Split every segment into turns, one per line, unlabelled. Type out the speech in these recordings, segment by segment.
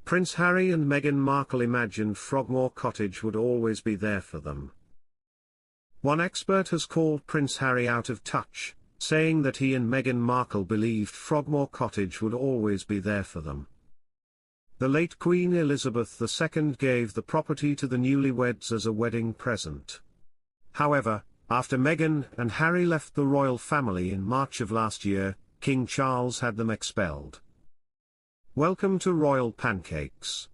Prince Harry and Meghan Markle imagined Frogmore Cottage would always be there for them. One expert has called Prince Harry out of touch, saying that he and Meghan Markle believed Frogmore Cottage would always be there for them. The late Queen Elizabeth II gave the property to the newlyweds as a wedding present. However, after Meghan and Harry left the royal family in March of last year, King Charles had them expelled. Welcome to Royal Pancakes.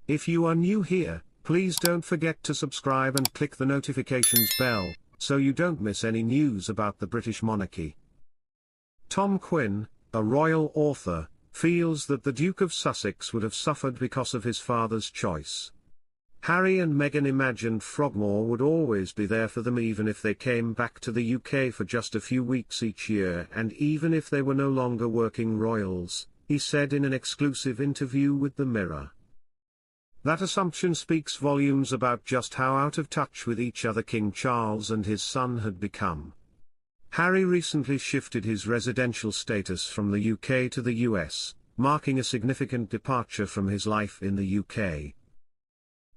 If you are new here, please don't forget to subscribe and click the notifications bell, so you don't miss any news about the British monarchy. Tom Quinn, a royal author, feels that the Duke of Sussex would have suffered because of his father's choice. Harry and Meghan imagined Frogmore would always be there for them even if they came back to the UK for just a few weeks each year and even if they were no longer working royals, he said in an exclusive interview with The Mirror. That assumption speaks volumes about just how out of touch with each other King Charles and his son had become. Harry recently shifted his residential status from the UK to the US, marking a significant departure from his life in the UK.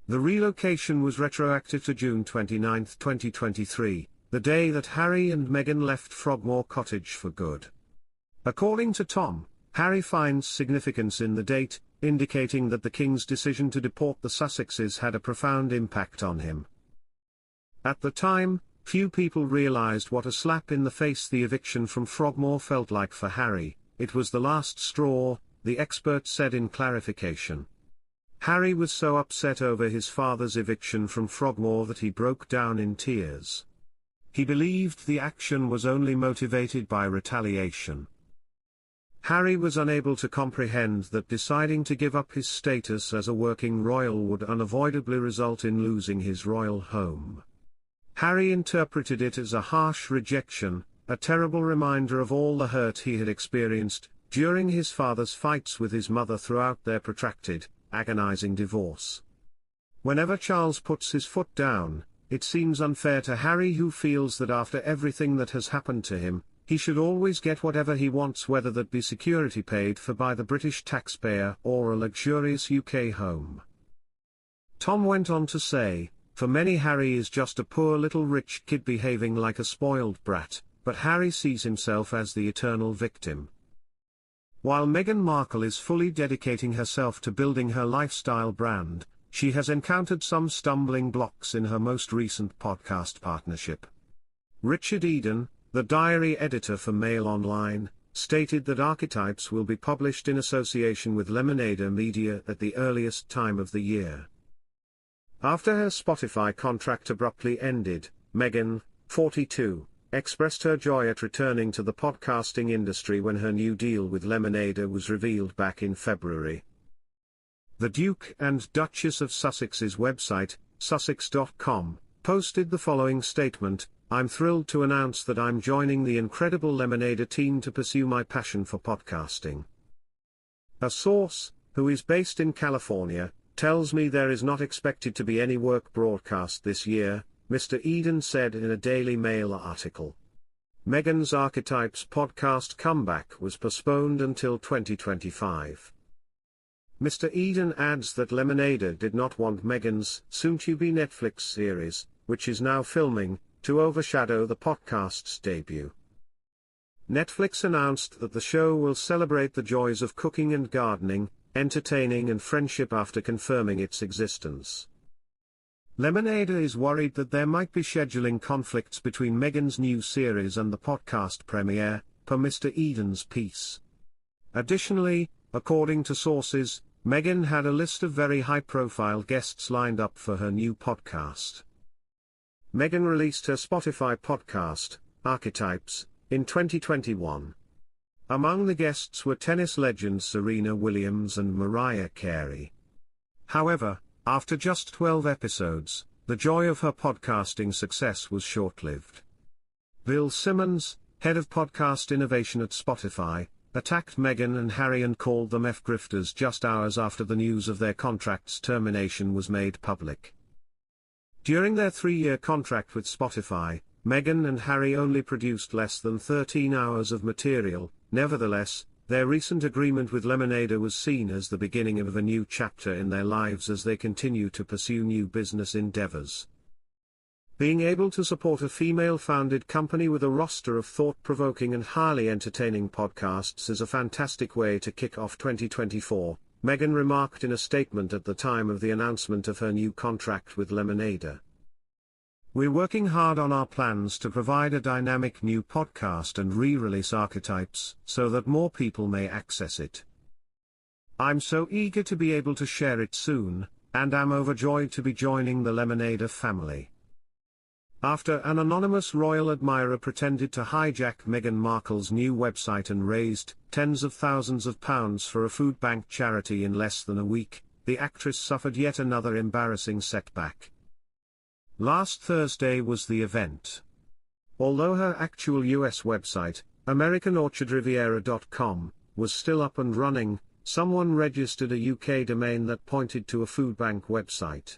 The relocation was retroactive to June 29, 2023, the day that Harry and Meghan left Frogmore Cottage for good. According to Tom, Harry finds significance in the date, indicating that the King's decision to deport the Sussexes had a profound impact on him. At the time, few people realized what a slap in the face the eviction from Frogmore felt like for Harry. It was the last straw, the expert said in clarification. Harry was so upset over his father's eviction from Frogmore that he broke down in tears. He believed the action was only motivated by retaliation. Harry was unable to comprehend that deciding to give up his status as a working royal would unavoidably result in losing his royal home. Harry interpreted it as a harsh rejection, a terrible reminder of all the hurt he had experienced during his father's fights with his mother throughout their protracted, agonizing divorce. Whenever Charles puts his foot down, it seems unfair to Harry, who feels that after everything that has happened to him, he should always get whatever he wants, whether that be security paid for by the British taxpayer or a luxurious UK home. Tom went on to say, for many Harry is just a poor little rich kid behaving like a spoiled brat, but Harry sees himself as the eternal victim. While Meghan Markle is fully dedicating herself to building her lifestyle brand, she has encountered some stumbling blocks in her most recent podcast partnership. Richard Eden, the diary editor for Mail Online, stated that Archetypes will be published in association with Lemonade Media at the earliest time of the year. After her Spotify contract abruptly ended, Meghan, 42, expressed her joy at returning to the podcasting industry when her new deal with Lemonade was revealed back in February. The Duke and Duchess of Sussex's website, sussex.com, posted the following statement: "I'm thrilled to announce that I'm joining the incredible Lemonade team to pursue my passion for podcasting." A source, who is based in California, tells me there is not expected to be any work broadcast this year, Mr. Eden said in a Daily Mail article. Meghan's Archetypes podcast comeback was postponed until 2025. Mr. Eden adds that Lemonade did not want Meghan's soon-to-be Netflix series, which is now filming, to overshadow the podcast's debut. Netflix announced that the show will celebrate the joys of cooking and gardening, entertaining and friendship after confirming its existence. Lemonade is worried that there might be scheduling conflicts between Meghan's new series and the podcast premiere, per Mr. Eden's piece. Additionally, according to sources, Meghan had a list of very high-profile guests lined up for her new podcast. Meghan released her Spotify podcast, Archetypes, in 2021. Among the guests were tennis legends Serena Williams and Mariah Carey. However, after just 12 episodes, the joy of her podcasting success was short-lived. Bill Simmons, head of podcast innovation at Spotify, attacked Meghan and Harry and called them F-grifters just hours after the news of their contract's termination was made public. During their 3-year contract with Spotify, Meghan and Harry only produced less than 13 hours of material. Nevertheless, Their recent agreement with Lemonade was seen as the beginning of a new chapter in their lives as they continue to pursue new business endeavors. Being able to support a female-founded company with a roster of thought-provoking and highly entertaining podcasts is a fantastic way to kick off 2024, Meghan remarked in a statement at the time of the announcement of her new contract with Lemonade. "We're working hard on our plans to provide a dynamic new podcast and re-release Archetypes so that more people may access it. I'm so eager to be able to share it soon, and am overjoyed to be joining the Lemonade family." After an anonymous royal admirer pretended to hijack Meghan Markle's new website and raised tens of thousands of pounds for a food bank charity in less than a week, the actress suffered yet another embarrassing setback. Last Thursday was the event. Although her actual US website, AmericanOrchardRiviera.com, was still up and running, someone registered a UK domain that pointed to a food bank website.